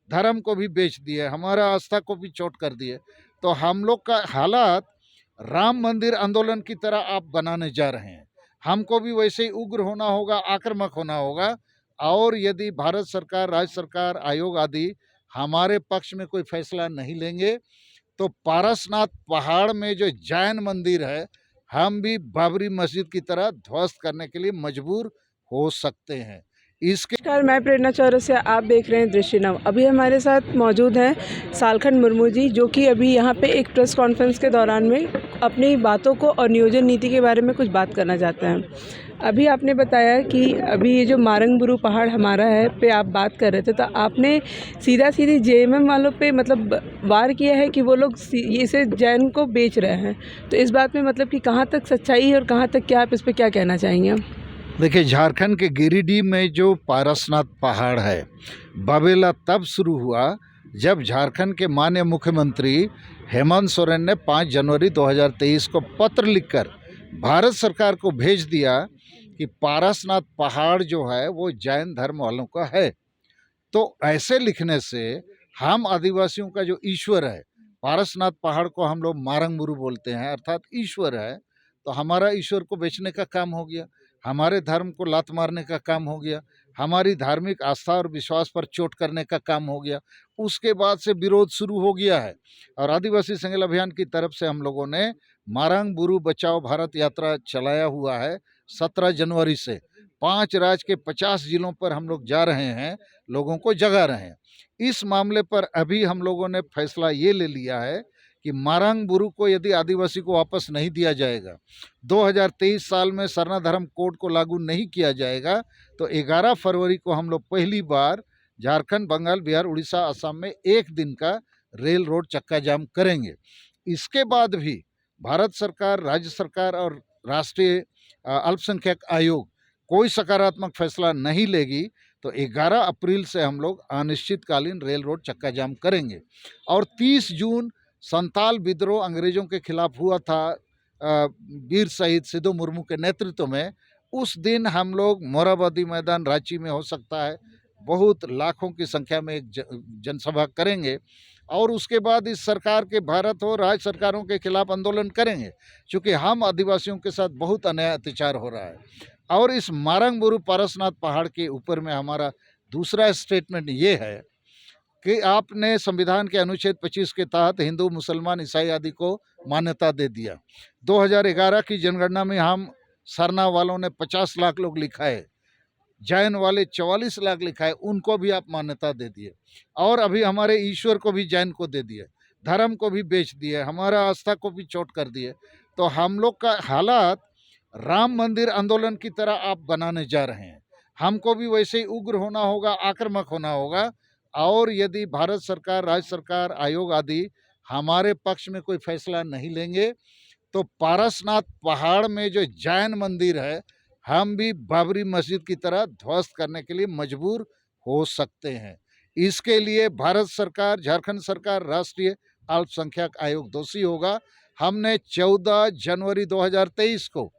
धर्म को भी बेच दिए, हमारा आस्था को भी चोट कर दिए। तो हम लोग का हालात राम मंदिर आंदोलन की तरह आप बनाने जा रहे हैं। हमको भी वैसे ही उग्र होना होगा, आक्रामक होना होगा। और यदि भारत सरकार, राज्य सरकार, आयोग आदि हमारे पक्ष में कोई फैसला नहीं लेंगे तो पारसनाथ पहाड़ में जो जैन मंदिर है, हम भी बाबरी मस्जिद की तरह ध्वस्त करने के लिए मजबूर हो सकते हैं। इसके नमस्कार, मैं प्रेरणा चौरसिया, आप देख रहे हैं दृष्टि नव। अभी हमारे साथ मौजूद हैं सालखन मुर्मू जी, जो कि अभी यहाँ पे एक प्रेस कॉन्फ्रेंस के दौरान में अपनी बातों को और नियोजन नीति के बारे में कुछ बात करना चाहते हैं। अभी आपने बताया कि अभी ये जो मारंगबुरु पहाड़ हमारा है पे आप बात कर रहे थे, तो आपने सीधा सीधी जेएमएम वालों पे मतलब वार किया है कि वो लोग इसे जैन को बेच रहे हैं। तो इस बात में मतलब कि कहाँ तक सच्चाई है और कहाँ तक क्या, आप इस पर क्या कहना चाहेंगे? देखिए, झारखंड के गिरिडीह में जो पारसनाथ पहाड़ है, बबेला तब शुरू हुआ जब झारखंड के माननीय मुख्यमंत्री हेमंत सोरेन ने 5 जनवरी 2023 को पत्र लिखकर भारत सरकार को भेज दिया कि पारसनाथ पहाड़ जो है वो जैन धर्म वालों का है। तो ऐसे लिखने से हम आदिवासियों का जो ईश्वर है, पारसनाथ पहाड़ को हम लोग मारंगबुरु बोलते हैं, अर्थात ईश्वर है, तो हमारा ईश्वर को बेचने का काम हो गया, हमारे धर्म को लात मारने का काम हो गया, हमारी धार्मिक आस्था और विश्वास पर चोट करने का काम हो गया। उसके बाद से विरोध शुरू हो गया है और आदिवासी संगठन अभियान की तरफ से हम लोगों ने मारंगबुरु बचाओ भारत यात्रा चलाया हुआ है। 17 जनवरी से 5 राज्य के 50 जिलों पर हम लोग जा रहे हैं, लोगों को जगा रहे हैं। इस मामले पर अभी हम लोगों ने फैसला ये ले लिया है कि मारंगबुरु को यदि आदिवासी को वापस नहीं दिया जाएगा, 2023 साल में सरना धर्म कोड को लागू नहीं किया जाएगा, तो 11 फरवरी को हम लोग पहली बार झारखंड, बंगाल, बिहार, उड़ीसा, असम में एक दिन का रेल रोड चक्का जाम करेंगे। इसके बाद भी भारत सरकार, राज्य सरकार और राष्ट्रीय अल्पसंख्यक आयोग कोई सकारात्मक फैसला नहीं लेगी तो 11 अप्रैल से हम लोग अनिश्चितकालीन रेल रोड चक्का जाम करेंगे। और 30 जून संताल विद्रोह अंग्रेजों के खिलाफ हुआ था, वीर शहीद सिद्धू मुर्मू के नेतृत्व में, उस दिन हम लोग मोरहाबादी मैदान रांची में हो सकता है, बहुत लाखों की संख्या में एक जनसभा करेंगे। और उसके बाद इस सरकार के, भारत हो राज्य सरकारों के खिलाफ आंदोलन करेंगे, क्योंकि हम आदिवासियों के साथ बहुत अन्याय अत्याचार हो रहा है। और इस मारंगबुरु पारसनाथ पहाड़ के ऊपर में हमारा दूसरा स्टेटमेंट ये है कि आपने संविधान के अनुच्छेद 25 के तहत हिंदू, मुसलमान, ईसाई आदि को मान्यता दे दिया। 2011 की जनगणना में हम सरना वालों ने 50 लाख लोग लिखा है, जैन वाले 44 लाख लिखा है, उनको भी आप मान्यता दे दिए। और अभी हमारे ईश्वर को भी जैन को दे दिए, धर्म को भी बेच दिए, हमारा आस्था को भी चोट कर दिए। तो हम लोग का हालात राम मंदिर आंदोलन की तरह आप बनाने जा रहे हैं। हमको भी वैसे ही उग्र होना होगा, आक्रामक होना होगा। और यदि भारत सरकार, राज्य सरकार, आयोग आदि हमारे पक्ष में कोई फैसला नहीं लेंगे तो पारसनाथ पहाड़ में जो जैन मंदिर है, हम भी बाबरी मस्जिद की तरह ध्वस्त करने के लिए मजबूर हो सकते हैं। इसके लिए भारत सरकार, झारखंड सरकार, राष्ट्रीय अल्पसंख्यक आयोग दोषी होगा। हमने 14 जनवरी 2023 को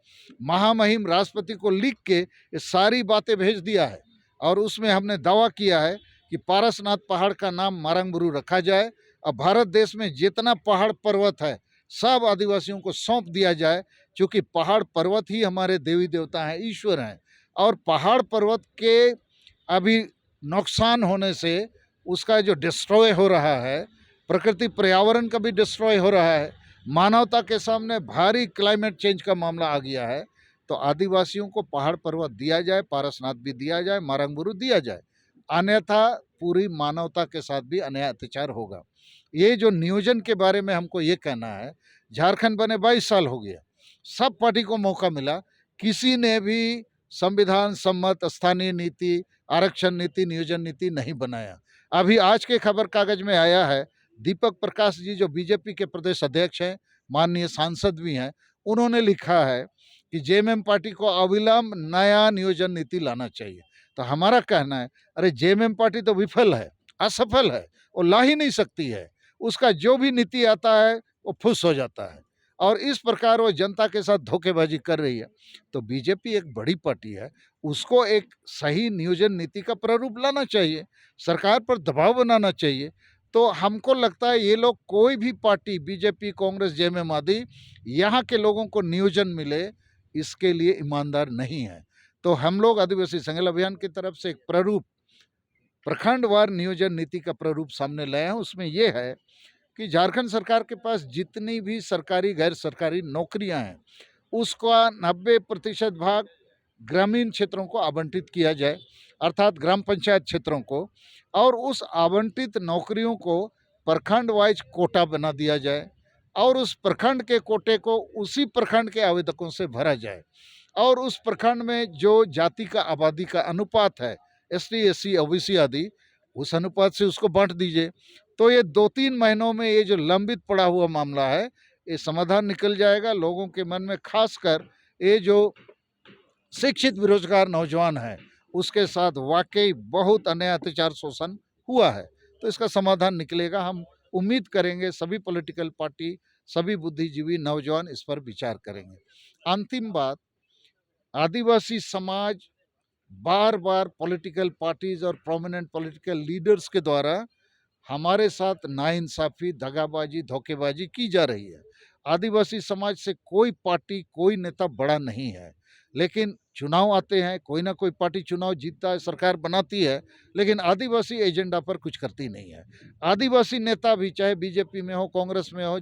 महामहिम राष्ट्रपति को लिख के ये सारी बातें भेज दिया है और उसमें हमने दावा किया है कि पारसनाथ पहाड़ का नाम मारंगबुरु रखा जाए और भारत देश में जितना पहाड़ पर्वत है सब आदिवासियों को सौंप दिया जाए, क्योंकि पहाड़ पर्वत ही हमारे देवी देवता हैं, ईश्वर हैं। और पहाड़ पर्वत के अभी नुकसान होने से उसका जो डिस्ट्रॉय हो रहा है, प्रकृति पर्यावरण का भी डिस्ट्रॉय हो रहा है, मानवता के सामने भारी क्लाइमेट चेंज का मामला आ गया है। तो आदिवासियों को पहाड़ पर्वत दिया जाए, पारसनाथ भी दिया जाए, मारंगबुरु दिया जाए, अन्यथा पूरी मानवता के साथ भी अन्याय अत्याचार होगा। ये जो नियोजन के बारे में हमको ये कहना है, झारखंड बने 22 साल हो गया, सब पार्टी को मौका मिला, किसी ने भी संविधान सम्मत स्थानीय नीति, आरक्षण नीति, नियोजन नीति नहीं बनाया। अभी आज के खबर कागज में आया है, दीपक प्रकाश जी जो बीजेपी के प्रदेश अध्यक्ष हैं, माननीय सांसद भी हैं, उन्होंने लिखा है कि जेएमएम पार्टी को अविलंब नया नियोजन नीति लाना चाहिए। तो हमारा कहना है, अरे जेएमएम पार्टी तो विफल है, असफल है, वो ला ही नहीं सकती है, उसका जो भी नीति आता है वो फुस हो जाता है और इस प्रकार वो जनता के साथ धोखेबाजी कर रही है। तो बीजेपी एक बड़ी पार्टी है, उसको एक सही नियोजन नीति का प्रारूप लाना चाहिए, सरकार पर दबाव बनाना चाहिए। तो हमको लगता है ये लोग कोई भी पार्टी बीजेपी, कांग्रेस, जेएमएम आदि यहाँ के लोगों को नियोजन मिले इसके लिए ईमानदार नहीं है। तो हम लोग आदिवासी संगठन अभियान की तरफ से एक प्रारूप प्रखंडवार नियोजन नीति का प्रारूप सामने लाए हैं। उसमें ये है कि झारखंड सरकार के पास जितनी भी सरकारी गैर सरकारी नौकरियां हैं उसका 90% भाग ग्रामीण क्षेत्रों को आवंटित किया जाए, अर्थात ग्राम पंचायत क्षेत्रों को, और उस आवंटित नौकरियों को प्रखंड वाइज कोटा बना दिया जाए और उस प्रखंड के कोटे को उसी प्रखंड के आवेदकों से भरा जाए और उस प्रखंड में जो जाति का आबादी का अनुपात है, एसटी, एससी, ओबीसी आदि, उस अनुपात से उसको बांट दीजिए। तो ये 2-3 महीनों में ये जो लंबित पड़ा हुआ मामला है ये समाधान निकल जाएगा। लोगों के मन में खासकर ये जो शिक्षित बेरोजगार नौजवान है उसके साथ वाकई बहुत अन्याय, अत्याचार, शोषण हुआ है, तो इसका समाधान निकलेगा। हम उम्मीद करेंगे सभी पॉलिटिकल पार्टी, सभी बुद्धिजीवी नौजवान इस पर विचार करेंगे। अंतिम बात, आदिवासी समाज बार बार पॉलिटिकल पार्टीज और प्रोमिनेंट पॉलिटिकल लीडर्स के द्वारा हमारे साथ नाइंसाफी, दगाबाजी, धोखेबाजी की जा रही है। आदिवासी समाज से कोई पार्टी, कोई नेता बड़ा नहीं है, लेकिन चुनाव आते हैं, कोई ना कोई पार्टी चुनाव जीतता है, सरकार बनाती है, लेकिन आदिवासी एजेंडा पर कुछ करती नहीं है। आदिवासी नेता भी चाहे बीजेपी में हो, कांग्रेस में हो,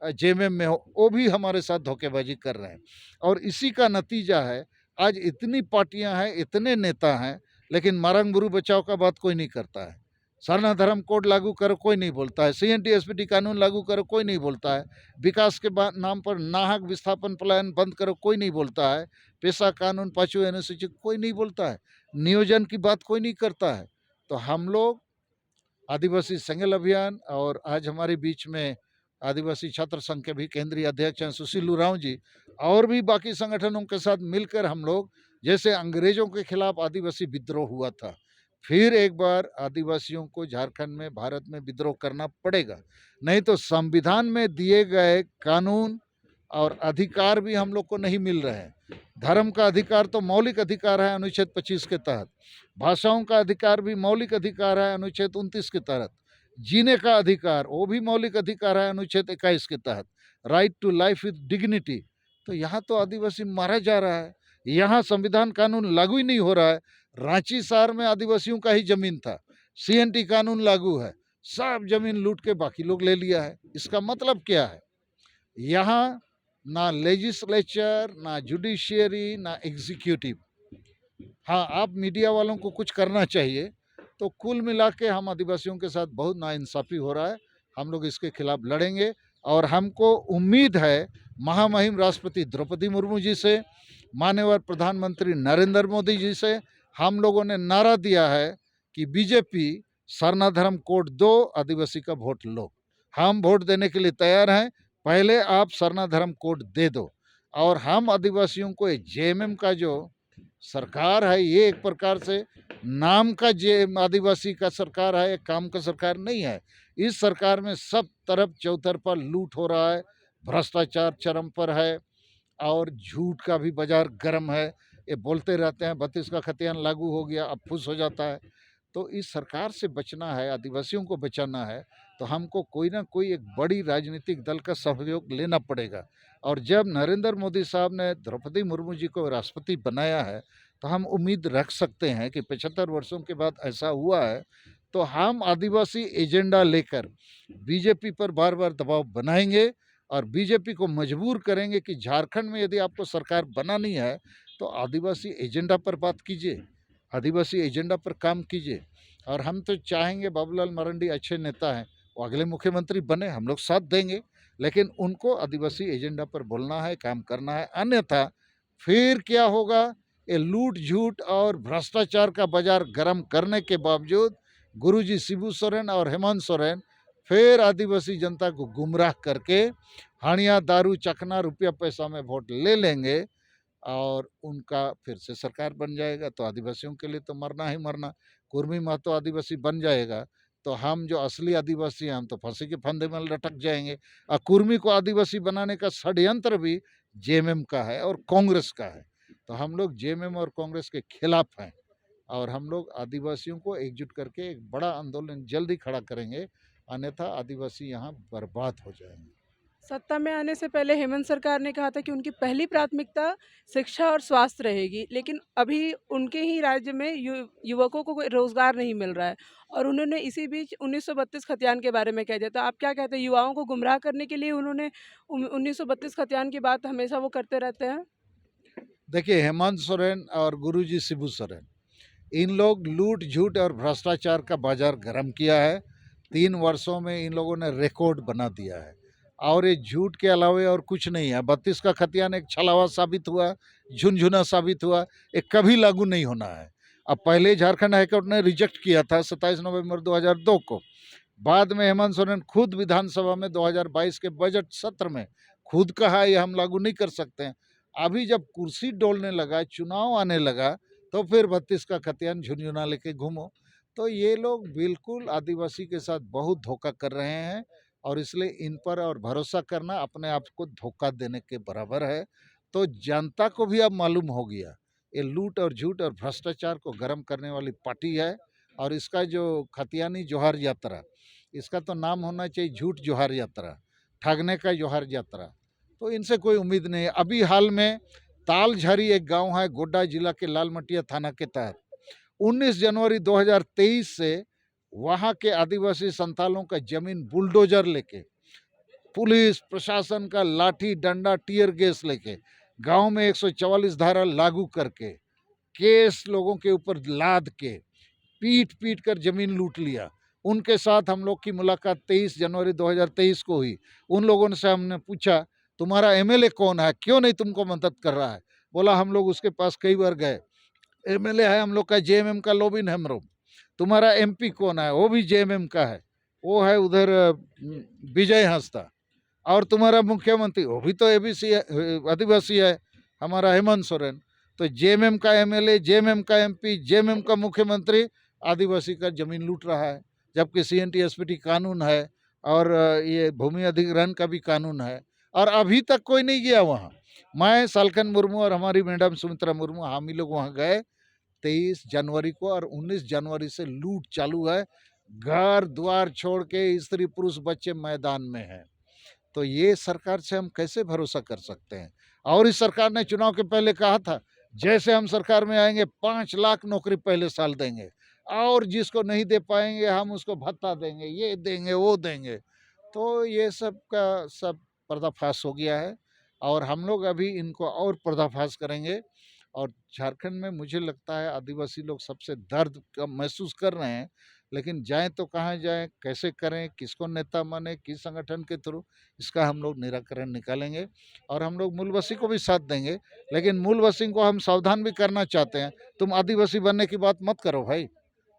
जेएमएम में हो, वो भी हमारे साथ धोखेबाजी कर रहे हैं और इसी का नतीजा है आज इतनी पार्टियां हैं, इतने नेता हैं, लेकिन मारंग बुरु बचाव का बात कोई नहीं करता है। सरना धर्म कोड लागू करो, कोई नहीं बोलता है। सीएनटी एसपीटी कानून लागू करो, कोई नहीं बोलता है। विकास के नाम पर नाहक विस्थापन पलायन बंद करो, कोई नहीं बोलता है। पेशा कानून, 5वीं अनुसूची, कोई नहीं बोलता है। नियोजन की बात कोई नहीं करता है। तो हम लोग आदिवासी संगठन अभियान और आज हमारे बीच में आदिवासी छात्र संघ के भी केंद्रीय अध्यक्ष हैं सुशील उरांव जी, और भी बाकी संगठनों के साथ मिलकर हम लोग, जैसे अंग्रेजों के खिलाफ आदिवासी विद्रोह हुआ था, फिर एक बार आदिवासियों को झारखंड में, भारत में विद्रोह करना पड़ेगा। नहीं तो संविधान में दिए गए कानून और अधिकार भी हम लोग को नहीं मिल रहे हैं। धर्म का अधिकार तो मौलिक अधिकार है अनुच्छेद 25 के तहत, भाषाओं का अधिकार भी मौलिक अधिकार है अनुच्छेद 29 के तहत, जीने का अधिकार वो भी मौलिक अधिकार है अनुच्छेद 21 के तहत, right to life with dignity. तो यहाँ तो आदिवासी मारा जा रहा है, यहाँ संविधान कानून लागू ही नहीं हो रहा है। रांची शहर में आदिवासियों का ही जमीन था, सीएनटी कानून लागू है, सब जमीन लूट के बाकी लोग ले लिया है। इसका मतलब क्या है? यहाँ ना लेजिस्लेचर, ना जुडिशियरी, ना एग्जीक्यूटिव। हाँ, आप मीडिया वालों को कुछ करना चाहिए। तो कुल मिला के हम आदिवासियों के साथ बहुत नाइंसाफ़ी हो रहा है। हम लोग इसके खिलाफ लड़ेंगे और हमको उम्मीद है महामहिम राष्ट्रपति द्रौपदी मुर्मू जी से, माननीय प्रधानमंत्री नरेंद्र मोदी जी से। हम लोगों ने नारा दिया है कि बीजेपी सरना धर्म कोड दो, आदिवासी का वोट लो। हम वोट देने के लिए तैयार हैं, पहले आप सरना धर्म कोड दे दो। और हम आदिवासियों को जेएमएम का जो सरकार है, ये एक प्रकार से नाम का जे आदिवासी का सरकार है, काम का सरकार नहीं है। इस सरकार में सब तरफ चौतरफा लूट हो रहा है, भ्रष्टाचार चरम पर है और झूठ का भी बाजार गर्म है। ये बोलते रहते हैं 32 का खतियान लागू हो गया, अब फुस हो जाता है। तो इस सरकार से बचना है, आदिवासियों को बचाना है, तो हमको कोई ना कोई एक बड़ी राजनीतिक दल का सहयोग लेना पड़ेगा। और जब नरेंद्र मोदी साहब ने द्रौपदी मुर्मू जी को राष्ट्रपति बनाया है, तो हम उम्मीद रख सकते हैं कि 75 वर्षों के बाद ऐसा हुआ है, तो हम आदिवासी एजेंडा लेकर बीजेपी पर बार बार दबाव बनाएंगे और बीजेपी को मजबूर करेंगे कि झारखंड में यदि आपको सरकार बनानी है तो आदिवासी एजेंडा पर बात कीजिए, आदिवासी एजेंडा पर काम कीजिए। और हम तो चाहेंगे बाबूलाल मरांडी अच्छे नेता हैं, वो अगले मुख्यमंत्री बने, हम लोग साथ देंगे, लेकिन उनको आदिवासी एजेंडा पर बोलना है, काम करना है। अन्यथा फिर क्या होगा? ये लूट झूठ और भ्रष्टाचार का बाजार गर्म करने के बावजूद गुरुजी शिबू सोरेन और हेमंत सोरेन फिर आदिवासी जनता को गुमराह करके हानिया, दारू, चखना, रुपया पैसा में वोट ले लेंगे और उनका फिर से सरकार बन जाएगा। तो आदिवासियों के लिए तो मरना ही मरना। कुर्मी महतो आदिवासी बन जाएगा तो हम जो असली आदिवासी हैं हम तो फांसी के फंदे में लटक जाएंगे। और कुर्मी को आदिवासी बनाने का षड्यंत्र भी जेएमएम का है और कांग्रेस का है। तो हम लोग जेएमएम और कांग्रेस के खिलाफ हैं और हम लोग आदिवासियों को एकजुट करके एक बड़ा आंदोलन जल्द ही खड़ा करेंगे, अन्यथा आदिवासी यहाँ बर्बाद हो जाएंगे। सत्ता में आने से पहले हेमंत सरकार ने कहा था कि उनकी पहली प्राथमिकता शिक्षा और स्वास्थ्य रहेगी, लेकिन अभी उनके ही राज्य में युवकों को कोई रोजगार नहीं मिल रहा है और उन्होंने इसी बीच 1932 खतियान के बारे में कह दिया। तो आप क्या कहते हैं, युवाओं को गुमराह करने के लिए उन्होंने 1932 खतियान की बात हमेशा वो करते रहते हैं? देखिए, हेमंत सोरेन और गुरुजी शिबू सोरेन, इन लोग लूट झूठ और भ्रष्टाचार का बाजार गर्म किया है। 3 वर्षों में इन लोगों ने रिकॉर्ड बना दिया है और ये झूठ के अलावे और कुछ नहीं है। 32 का खतियान एक छलावा साबित हुआ, झुनझुना साबित हुआ, ये कभी लागू नहीं होना है। अब पहले झारखंड हाईकोर्ट ने रिजेक्ट किया था 27 नवंबर 2002 को। बाद में हेमंत सोरेन खुद विधानसभा में 2022 के बजट सत्र में खुद कहा ये हम लागू नहीं कर सकते हैं। अभी जब कुर्सी डोलने लगा, चुनाव आने लगा, तो फिर 32 का खतियान झुनझुना लेके घूमो। तो ये लोग बिल्कुल आदिवासी के साथ बहुत धोखा कर रहे हैं और इसलिए इन पर और भरोसा करना अपने आप को धोखा देने के बराबर है। तो जनता को भी अब मालूम हो गया ये लूट और झूठ और भ्रष्टाचार को गर्म करने वाली पार्टी है। और इसका जो खतियानी जोहार यात्रा, इसका तो नाम होना चाहिए झूठ जोहार यात्रा, ठगने का जोहार यात्रा। तो इनसे कोई उम्मीद नहीं है। अभी हाल में तालझारी एक गांव है, गोड्डा जिला के लालमटिया थाना के तहत, 19 जनवरी 2023 से वहां के आदिवासी संतालों का जमीन बुलडोजर लेके, पुलिस प्रशासन का लाठी डंडा टीयर गैस लेके, गांव में 144 धारा लागू करके, केस लोगों के ऊपर लाद के, पीट पीट कर जमीन लूट लिया। उनके साथ हम लोग की मुलाकात 23 जनवरी 2023 को हुई। उन लोगों से हमने पूछा तुम्हारा एमएलए कौन है, क्यों नहीं तुमको मदद कर रहा है? बोला हम लोग उसके पास कई बार गए, एमएलए है हम लोग का जेएमएम का लोबिन हेम्ब्रोम। तुम्हारा एमपी कौन है? वो भी जेएमएम का है, वो है उधर विजय हंसदा। और तुम्हारा मुख्यमंत्री वो भी तो एबीसी आदिवासी है, हमारा हेमंत सोरेन। तो जेएमएम का एमएलए, जेएमएम का एमपी, जेएमएम का मुख्यमंत्री आदिवासी का जमीन लूट रहा है, जबकि सीएनटी एसपीटी कानून है और ये भूमि अधिग्रहण का भी कानून है और अभी तक कोई नहीं गया वहाँ। मैं सालखन मुर्मू और हमारी मैडम सुमित्रा मुर्मू, हम ही लोग वहाँ गए 23 जनवरी को और 19 जनवरी से लूट चालू है। घर द्वार छोड़ के स्त्री पुरुष बच्चे मैदान में हैं। तो ये सरकार से हम कैसे भरोसा कर सकते हैं? और इस सरकार ने चुनाव के पहले कहा था जैसे हम सरकार में आएंगे 5 लाख नौकरी पहले साल देंगे और जिसको नहीं दे पाएंगे हम उसको भत्ता देंगे, ये देंगे वो देंगे। तो ये सब का सब पर्दाफाश हो गया है और हम लोग अभी इनको और पर्दाफाश करेंगे। और झारखंड में मुझे लगता है आदिवासी लोग सबसे दर्द का महसूस कर रहे हैं, लेकिन जाएं तो कहाँ जाएं, कैसे करें, किसको नेता माने, किस संगठन के थ्रू, इसका हम लोग निराकरण निकालेंगे। और हम लोग मूलवासी को भी साथ देंगे, लेकिन मूलवासी को हम सावधान भी करना चाहते हैं। तुम आदिवासी बनने की बात मत करो भाई,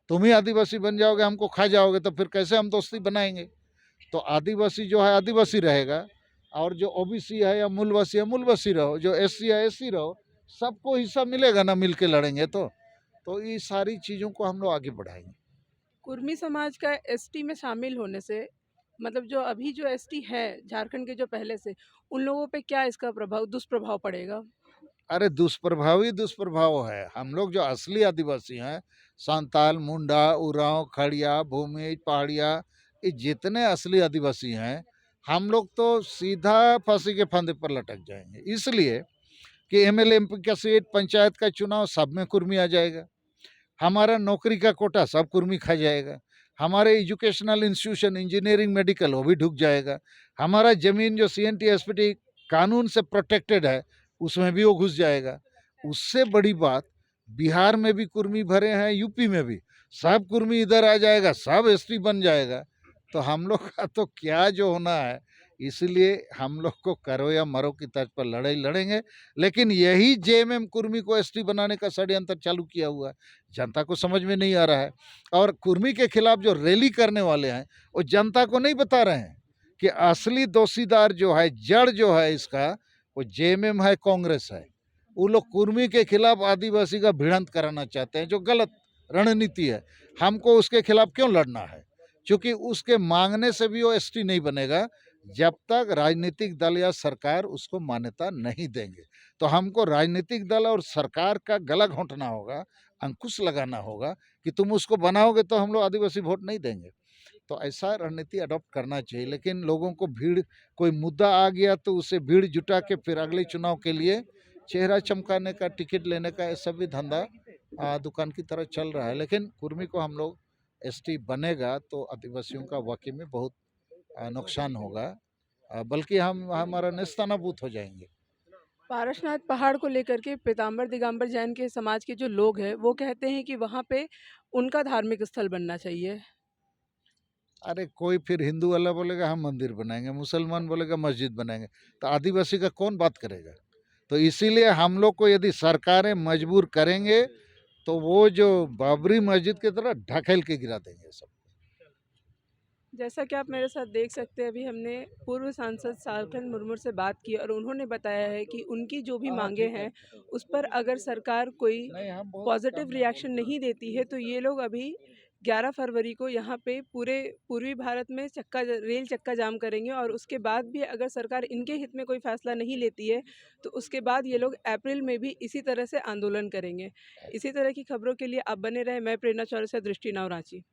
तुम ही आदिवासी बन जाओगे, हमको खा जाओगे, तो फिर कैसे हम दोस्ती बनाएंगे? तो आदिवासी जो है आदिवासी रहेगा और जो ओबीसी है या मूलवासी है मूलवासी रहो, जो एससी है एससी रहो, सबको हिस्सा मिलेगा ना, मिल के लड़ेंगे तो ये सारी चीज़ों को हम लोग आगे बढ़ाएंगे। कुर्मी समाज का एसटी में शामिल होने से, मतलब जो अभी जो एसटी है झारखंड के जो पहले से, उन लोगों पे क्या इसका दुष्प्रभाव पड़ेगा? अरे दुष्प्रभाव ही दुष्प्रभाव है। हम लोग जो असली आदिवासी हैं, संताल, मुंडा, उरांव, खड़िया, भूमि, पहाड़िया, ये जितने असली आदिवासी हैं, हम लोग तो सीधा फांसी के फंदे पर लटक जाएंगे। इसलिए कि एमएलए एमपी का सीट, पंचायत का चुनाव, सब में कुर्मी आ जाएगा। हमारा नौकरी का कोटा सब कुर्मी खा जाएगा। हमारे एजुकेशनल इंस्टीट्यूशन, इंजीनियरिंग, मेडिकल, वो भी ढुक जाएगा। हमारा ज़मीन जो सीएनटी एसपीटी कानून से प्रोटेक्टेड है, उसमें भी वो घुस जाएगा। उससे बड़ी बात, बिहार में भी कुर्मी भरे हैं, यूपी में भी, सब कुर्मी इधर आ जाएगा, सब एसटी बन जाएगा। तो हम लोग का तो क्या जो होना है, इसलिए हम लोग को करो या मरो की तर्ज पर लड़ाई लड़ेंगे। लेकिन यही जेएमएम कुर्मी को एसटी बनाने का षड्यंत्र चालू किया हुआ है, जनता को समझ में नहीं आ रहा है। और कुर्मी के खिलाफ जो रैली करने वाले हैं, वो जनता को नहीं बता रहे हैं कि असली दोषीदार जो है, जड़ जो है इसका, वो जेएमएम है, कांग्रेस है। वो लोग कुर्मी के खिलाफ आदिवासी का भिड़ंत कराना चाहते हैं, जो गलत रणनीति है। हमको उसके खिलाफ क्यों लड़ना है? क्योंकि उसके मांगने से भी वो एसटी नहीं बनेगा। जब तक राजनीतिक दल या सरकार उसको मान्यता नहीं देंगे। तो हमको राजनीतिक दल और सरकार का गला घोंटना होगा, अंकुश लगाना होगा कि तुम उसको बनाओगे तो हम लोग आदिवासी वोट नहीं देंगे। तो ऐसा रणनीति अडॉप्ट करना चाहिए, लेकिन लोगों को भीड़, कोई मुद्दा आ गया तो उसे भीड़ जुटा के फिर अगले चुनाव के लिए चेहरा चमकाने का, टिकट लेने का, ये सब भी धंधा दुकान की तरह चल रहा है। लेकिन कुर्मी को हम लोग एसटी बनेगा तो आदिवासियों का वाकई में बहुत नुकसान होगा, बल्कि हम हमारा नेस्तनाबूत हो जाएंगे। पारसनाथ पहाड़ को लेकर के पीताम्बर दिगंबर जैन के समाज के जो लोग हैं वो कहते हैं कि वहाँ पे उनका धार्मिक स्थल बनना चाहिए। अरे कोई फिर हिंदू वाला बोलेगा हम मंदिर बनाएंगे, मुसलमान बोलेगा मस्जिद बनाएंगे, तो आदिवासी का कौन बात करेगा? तो इसीलिए हम लोग को यदि सरकारें मजबूर करेंगे तो वो जो बाबरी मस्जिद की तरह ढकेल के गिरा देंगे सब। जैसा कि आप मेरे साथ देख सकते हैं, अभी हमने पूर्व सांसद सालखन मुर्मू से बात की और उन्होंने बताया है कि उनकी जो भी मांगे हैं उस पर अगर सरकार कोई नहीं, हम बहुत पॉजिटिव कम रिएक्शन नहीं देती है तो ये लोग अभी 11 फरवरी को यहाँ पे पूरे पूर्वी भारत में रेल चक्का जाम करेंगे और उसके बाद भी अगर सरकार इनके हित में कोई फैसला नहीं लेती है तो उसके बाद ये लोग अप्रैल में भी इसी तरह से आंदोलन करेंगे। इसी तरह की खबरों के लिए आप बने रहे। मैं प्रेरणा चौरसिया, दृष्टि नाव, रांची।